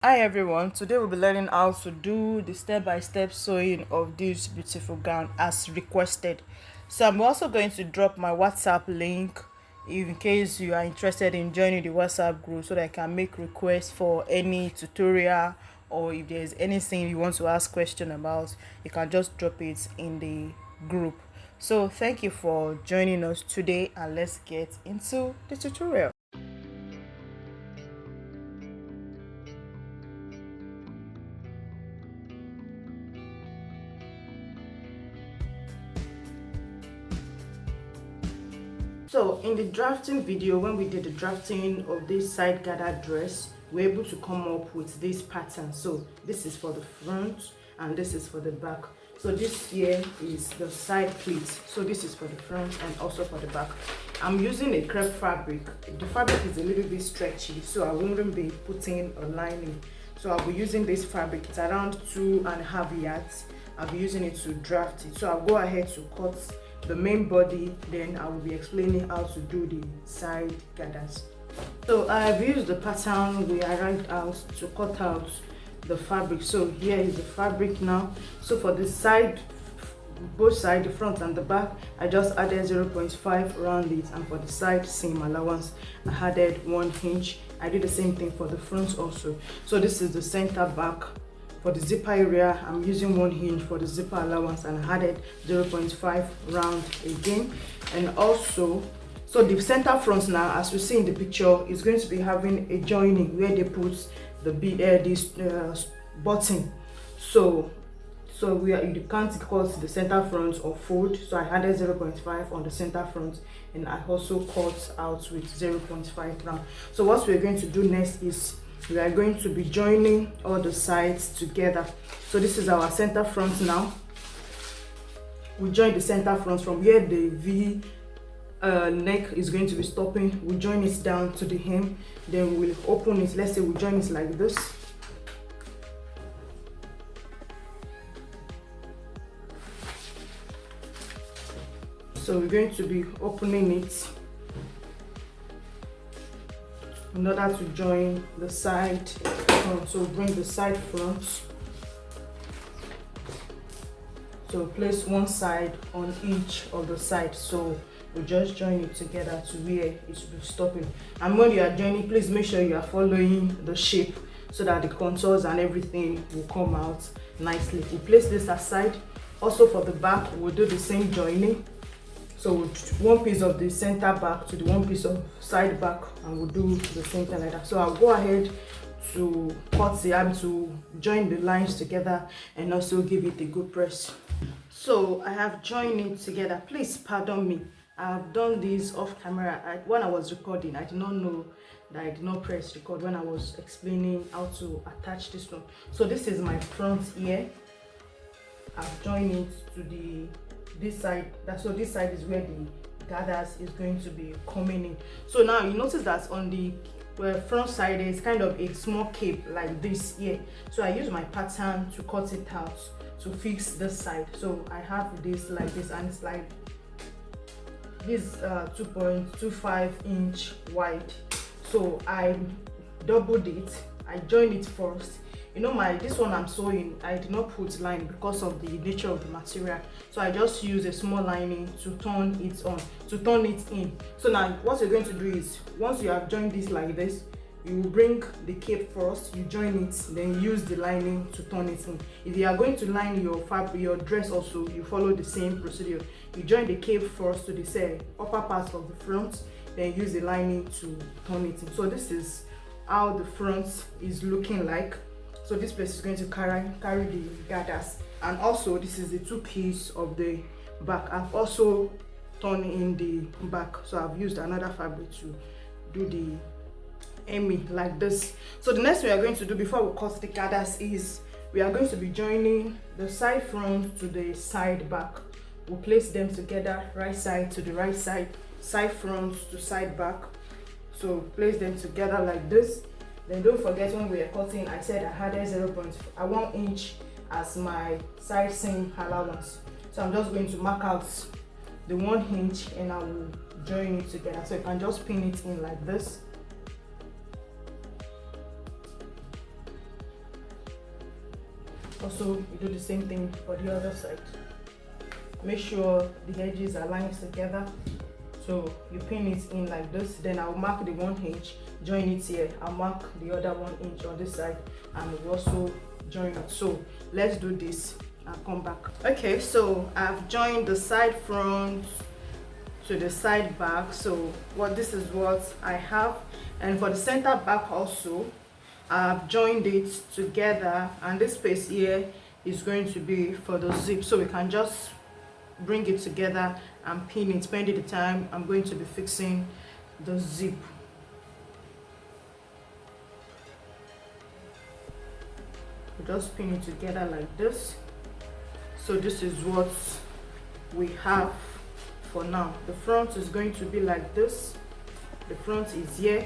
Hi everyone, today we'll be learning how to do the step-by-step sewing of this beautiful gown as requested. So I'm also going to drop my WhatsApp link in case you are interested in joining the WhatsApp group so that I can make requests for any tutorial, or if there's anything you want to ask question about, you can just drop it in the group. So thank you for joining us today, and let's get into the tutorial. So in the drafting video, when we did the drafting of this side gather dress, we were able to come up with this pattern. So this is for the front and this is for the back. So this here is the side pleat. So this is for the front and also for the back. I'm using a crepe fabric. The fabric is a little bit stretchy, so I won't be putting a lining. So I'll be using this fabric. It's around 2.5 yards. I'll be using it to draft it. So I'll go ahead to cut the main body, then I will be explaining how to do the side gathers. So I've used the pattern we arrived out to cut out the fabric. So here is the fabric now. So for the side, both sides, the front and the back, I just added 0.5 around it, and for the side seam allowance I added 1 inch. I did the same thing for the front also. So this is the center back. For the zipper area, I'm using 1 inch for the zipper allowance, and I added 0.5 round again. And also, so the center front now, as we see in the picture, is going to be having a joining where they put the this button. So you can't cut the center front or fold, so I added 0.5 on the center front, and I also cut out with 0.5 round. So what we're going to do next is we are going to be joining all the sides together. So this is our center front now. We join the center front from where the V neck is going to be stopping. We join it down to the hem, then we'll open it. Let's say we join it like this. So we're going to be opening it in order to join the side front. So bring the side front. So place one side on each of the sides. So we just join it together to where it should be stopping. And when you are joining, please make sure you are following the shape so that the contours and everything will come out nicely. We place this aside. Also for the back, we'll do the same joining. So we'll one piece of the center back to the one piece of side back, and we'll do the same thing like that. So I'll go ahead to cut the arm to join the lines together and also give it a good press. So I have joined it together. Please pardon me, I've done this off camera. When I was recording, I did not know that I did not press record when I was explaining how to attach this one. So this is my front ear. I've joined it to this side. So this side is where the gathers is going to be coming in. So now you notice that on the front side is kind of a small cape like this here. So I use my pattern to cut it out to fix this side. So I have this like this, and it's like this 2.25 inch wide. So I doubled it. I joined it first. You know, this one I'm sewing, I did not put line because of the nature of the material. So I just use a small lining to turn it on, to turn it in. So now what you're going to do is, once you have joined this like this, you will bring the cape first, you join it, then use the lining to turn it in. If you are going to line your fabric, your dress also, you follow the same procedure. You join the cape first to the upper part of the front, then use the lining to turn it in. So this is how the front is looking like. So this piece is going to carry the gathers, and also this is the two piece of the back. I've also turned in the back, so I've used another fabric to do the hemming like this. So the next thing we are going to do before we cut the gathers is we are going to be joining the side front to the side back. We'll place them together, right side to the right side, side front to side back. So place them together like this. Then don't forget, when we are cutting, I said I added 1 inch as my side seam allowance. So I'm just going to mark out the 1 inch and I will join it together. So you can just pin it in like this. Also, you do the same thing for the other side. Make sure the edges are lined together. So you pin it in like this, then I'll mark the 1 inch, join it here. I'll mark the other 1 inch on this side, and we'll also join it. So let's do this and come back. Okay, so I've joined the side front to the side back. So this is what I have, and for the center back also, I've joined it together, and this space here is going to be for the zip. So we can just bring it together and pin it. Spending the time I'm going to be fixing the zip. We just pin it together like this. So this is what we have for now. The front is going to be like this. The front is here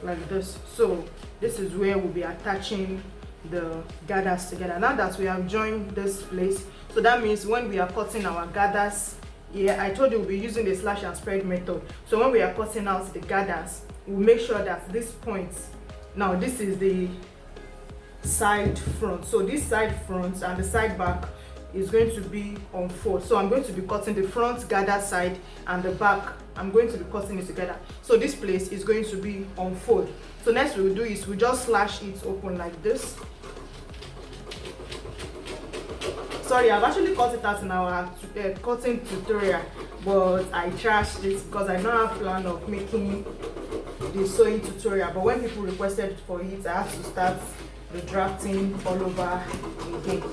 like this. So this is where we'll be attaching the gathers together. Now that we have joined this place, so that means when we are cutting our gathers here, I told you we'll be using the slash and spread method. So when we are cutting out the gathers, we'll make sure that this point, now this is the side front, so this side front and the side back is going to be on fold. So I'm going to be cutting the front gather side and the back, I'm going to be cutting it together. So this place is going to be on fold. So next we will do is we just slash it open like this. Sorry, I've actually cut it out in our cutting tutorial, but I trashed it because I don't have plan of making the sewing tutorial. But when people requested for it, I have to start the drafting all over again.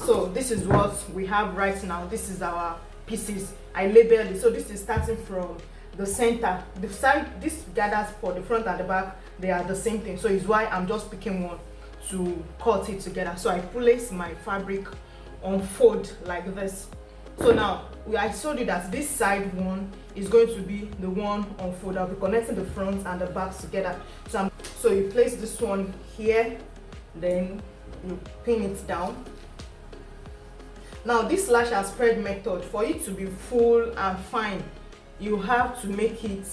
So this is what we have right now. This is our pieces. I labeled it. So this is starting from the center. The side, this gathers for the front and the back, they are the same thing. So it's why I'm just picking one to cut it together. So I place my fabric on fold like this. So now I showed you that this side one is going to be the one on fold. I'll be connecting the front and the back together. So you place this one here, then you pin it down. Now this slash and spread method, for it to be full and fine, you have to make it,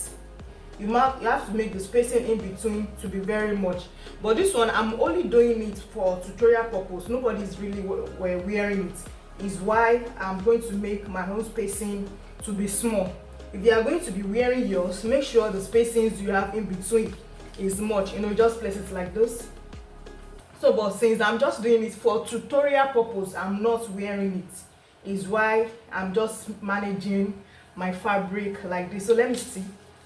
you have to make the spacing in between to be very much. But this one, I'm only doing it for tutorial purpose. Nobody's really wearing it. Is why I'm going to make my own spacing to be small. If you are going to be wearing yours, make sure the spacings you have in between is much. Just place it like this. So, but since I'm just doing it for tutorial purpose, I'm not wearing it. Is why I'm just managing my fabric like this. So let me see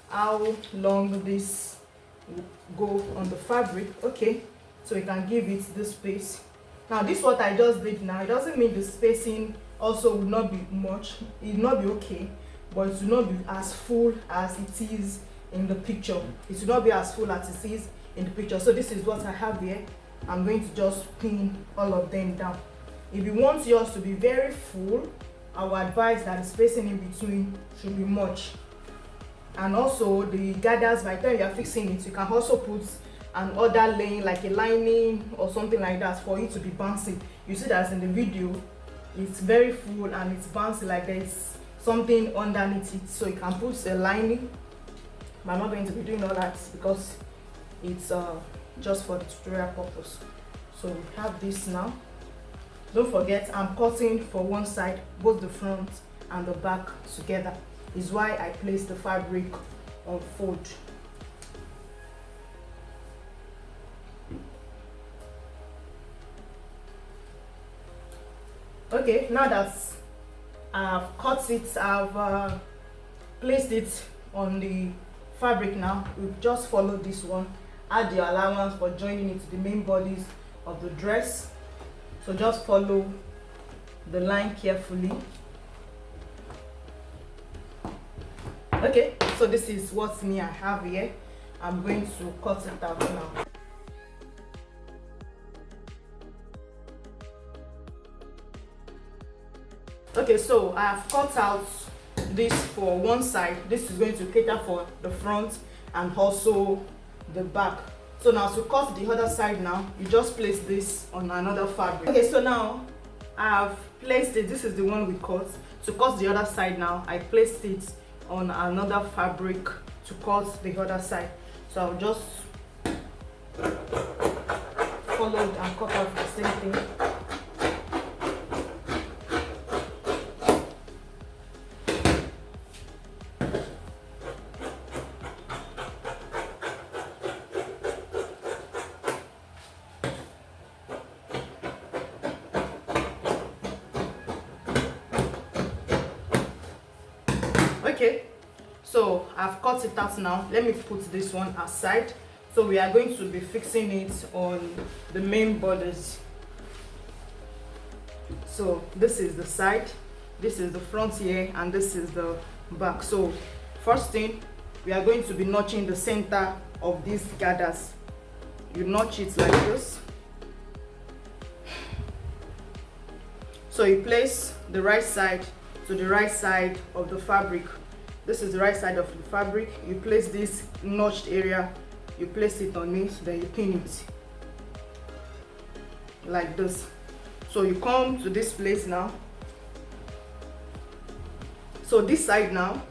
how long this will go on the fabric. Okay, so you can give it this space. Now this what I just did now, it doesn't mean the spacing also will not be much. It will not be okay, but it will not be as full as it is in the picture. It will not be as full as it is in the picture. So this is what I have here. I'm going to just pin all of them down. If you want yours to be very full, I would advise that the spacing in between should be much. And also the gathers, by the time you are fixing it, you can also put another laying, like a lining or something like that, for it to be bouncy. You see that in the video, it's very full and it's bouncy, like there's something underneath it. So you can put a lining, but I'm not going to be doing all that because it's just for the tutorial purpose. So we have this now. Don't forget, I'm cutting for one side, both the front and the back together. Is why I place the fabric on fold. Okay, now that I've cut it, I've placed it on the fabric. Now we just follow this one. Add the allowance for joining it to the main bodies of the dress. So just follow the line carefully. Okay, so this is what I have here. I'm going to cut it out now. Okay, so I have cut out this for one side. This is going to cater for the front and also the back. So now to cut the other side, now you just place this on another fabric. Okay, so now I've placed it. This is the one we cut. To cut the other side, now I placed it on another fabric to cut the other side. So I'll just follow it and cut off the same thing. Okay, so I've cut it out now. Let me put this one aside. So we are going to be fixing it on the main bodice. So this is the side, this is the front here, and this is the back. So first thing, we are going to be notching the center of these gathers. You notch it like this. So you place the right side to the right side of the fabric. This is the right side of the fabric. You place this notched area, you place it on it, then you pin it like this. So you come to this place now. So this side now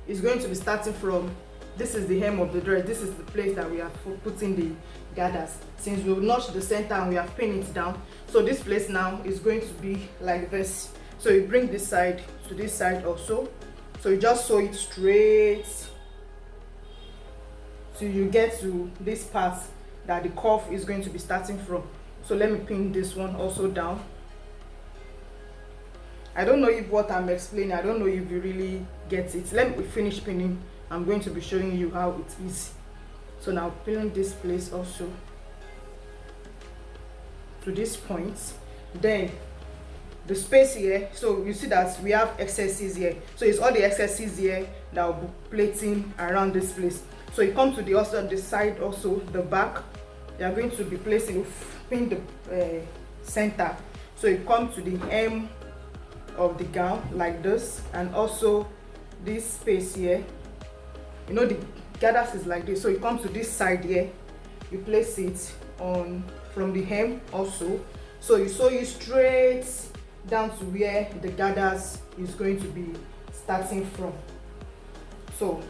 is going to be starting from, this is the hem of the dress, this is the place that we are putting the gathers. Since we've notched the center and we have pinned it down, so this place now is going to be like this. So you bring this side to this side also. So you just sew it straight till you get to this part that the cuff is going to be starting from. So let me pin this one also down. I don't know if what I'm explaining, I don't know if you really get it. Let me finish pinning. I'm going to be showing you how it is. So now pin this place also to this point. Then the space here, so you see that we have excesses here. So it's all the excesses here that will be plating around this place. So you come to the also the side, also the back. You are going to be placing, pin the center. So you come to the hem of the gown like this, and also this space here. You know the gathers is like this. So you come to this side here. You place it on from the hem also. So you sew it straight down to where the gathers is going to be starting from. So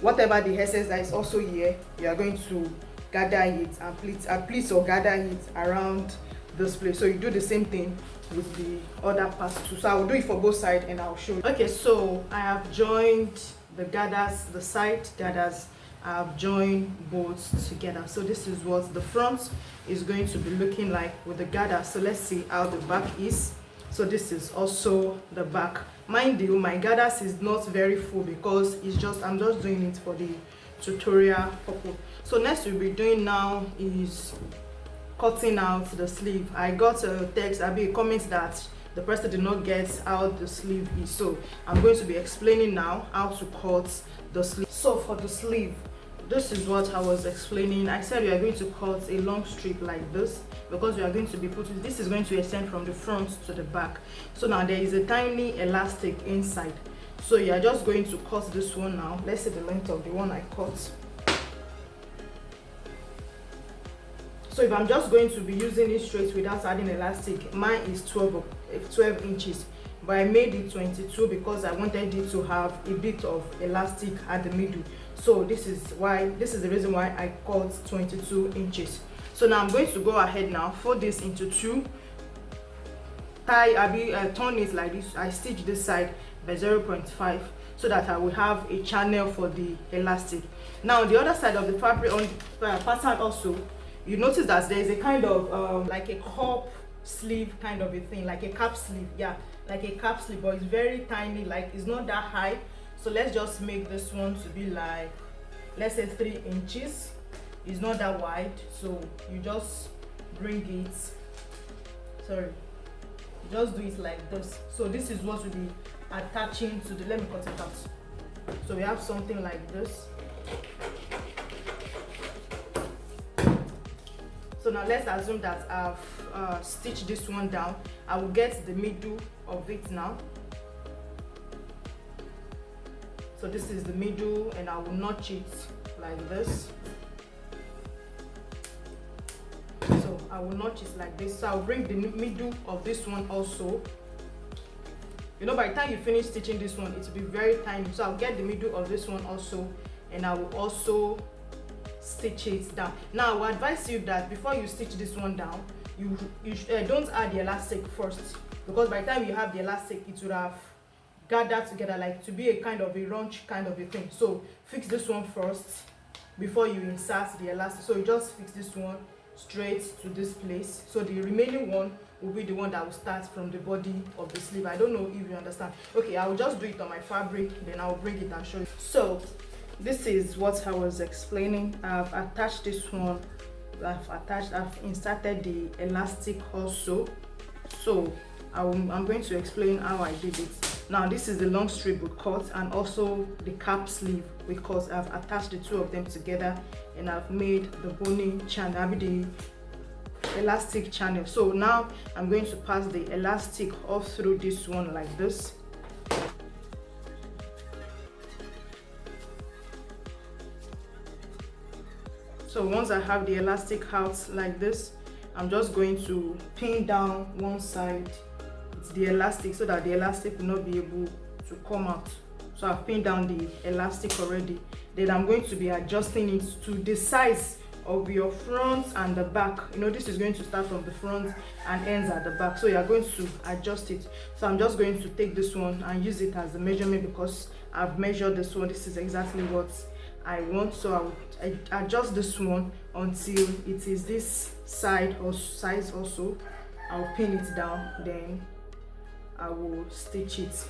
whatever the excess that is also here, you are going to gather it and pleat or gather it around this place. So you do the same thing with the other part too. So I will do it for both sides and I'll show you. Okay, so I have joined the gathers, the side gathers. I have joined both together. So this is what the front is going to be looking like with the gather. So let's see how the back is. So this is also the back. Mind you, my gathers is not very full because I'm just doing it for the tutorial purpose. So next we'll be doing now is cutting out the sleeve. I got a text, a comment that the person did not get how the sleeve is. So I'm going to be explaining now how to cut the sleeve. So for the sleeve, this is what I was explaining. I said we are going to cut a long strip like this because we are going to be putting, this is going to extend from the front to the back. So now there is a tiny elastic inside. So you are just going to cut this one now. Let's see the length of the one I cut. So if I'm just going to be using it straight without adding elastic, mine is 12 inches. But I made it 22 because I wanted it to have a bit of elastic at the middle. So this is the reason why I cut 22 inches. So now I'm going to go ahead now, fold this into two, turn it like this. I stitch this side by 0.5 so that I will have a channel for the elastic. Now the other side of the fabric on pattern also, you notice that there is a kind of like a cup sleeve kind of a thing, like a cap sleeve. Yeah, like a cap sleeve, but it's very tiny, like it's not that high. So let's just make this one to be like, let's say 3 inches. It's not that wide, so you just bring it, you just do it like this. So this is what will be attaching to the, let me cut it out. So we have something like this. So now let's assume that I've stitched this one down. I will get the middle of it now. So this is the middle, and I will notch it like this. So I will notch it like this. So I'll bring the middle of this one also you know, by the time you finish stitching this one, it will be very tiny. So I'll get the middle of this one also, and I will also stitch it down. Now I will advise you that before you stitch this one down, you don't add the elastic first, because by the time you have the elastic, it would have gathered together, like to be a kind of a runch kind of a thing. So fix this one first before you insert the elastic. So you just fix this one straight to this place, so the remaining one will be the one that will start from the body of the sleeve. I don't know if you understand. Okay, I will just do it on my fabric, then I'll bring it and show you. So this is what I was explaining. I've attached this one, I've inserted the elastic also. So I'm going to explain how I did it. Now this is the long strip with cut, and also the cap sleeve because I've attached the two of them together, and I've made the boning channel, the elastic channel. So now I'm going to pass the elastic off through this one like this. So once I have the elastic out like this, I'm just going to pin down one side, it's the elastic, so that the elastic will not be able to come out. So I've pinned down the elastic already. Then I'm going to be adjusting it to the size of your front and the back. You know, this is going to start from the front and ends at the back, so you're going to adjust it. So I'm just going to take this one and use it as a measurement because I've measured this one. This is exactly what I want. So I adjust this one until it is this side or size also. I'll pin it down, then I will stitch it.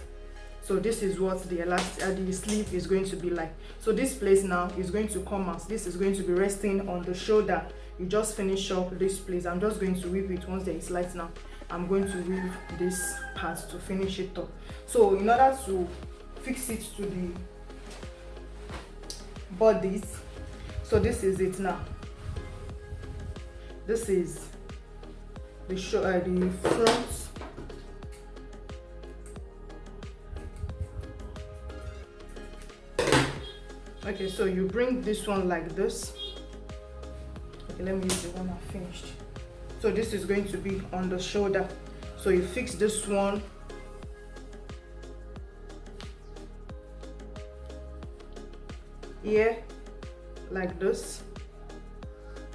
So this is what the the sleeve is going to be like. So this place now is going to come out. This is going to be resting on the shoulder. You just finish up this place. I'm just going to weave it once there is light. Now I'm going to weave this part to finish it up. So in order to fix it to the bodice, so this is it now. This is the front. Okay, so you bring this one like this. Okay, let me use the one I finished. So this is going to be on the shoulder. So you fix this one here like this.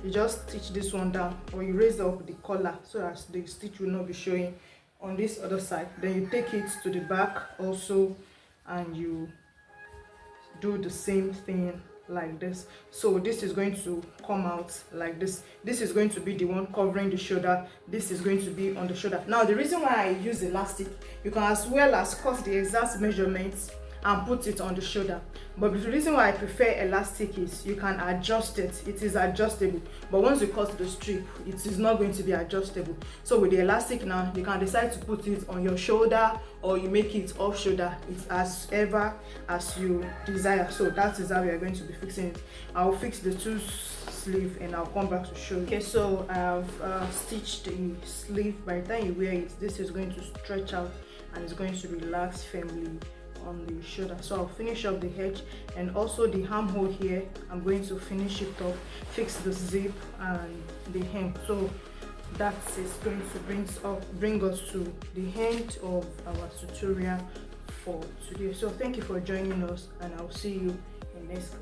You just stitch this one down, or you raise up the collar so that the stitch will not be showing on this other side. Then you take it to the back also, and you do the same thing like this. So this is going to come out like this. This is going to be the one covering the shoulder. This is going to be on the shoulder. Now the reason why I use elastic, you can as well as cut the exact measurements and put it on the shoulder. But the reason why I prefer elastic is you can adjust it. It is adjustable. But once you cut the strip, it is not going to be adjustable. So with the elastic now, you can decide to put it on your shoulder, or you make it off shoulder. It's as ever as you desire. So that is how we are going to be fixing it. I'll fix the two sleeve and I'll come back to show you. Okay, so I've stitched the sleeve. By the time you wear it, this is going to stretch out and it's going to relax firmly on the shoulder. So I'll finish up the edge, and also the armhole here I'm going to finish it up, fix the zip and the hem. So that is going to bring us to the end of our tutorial for today. So thank you for joining us, and I'll see you in next class.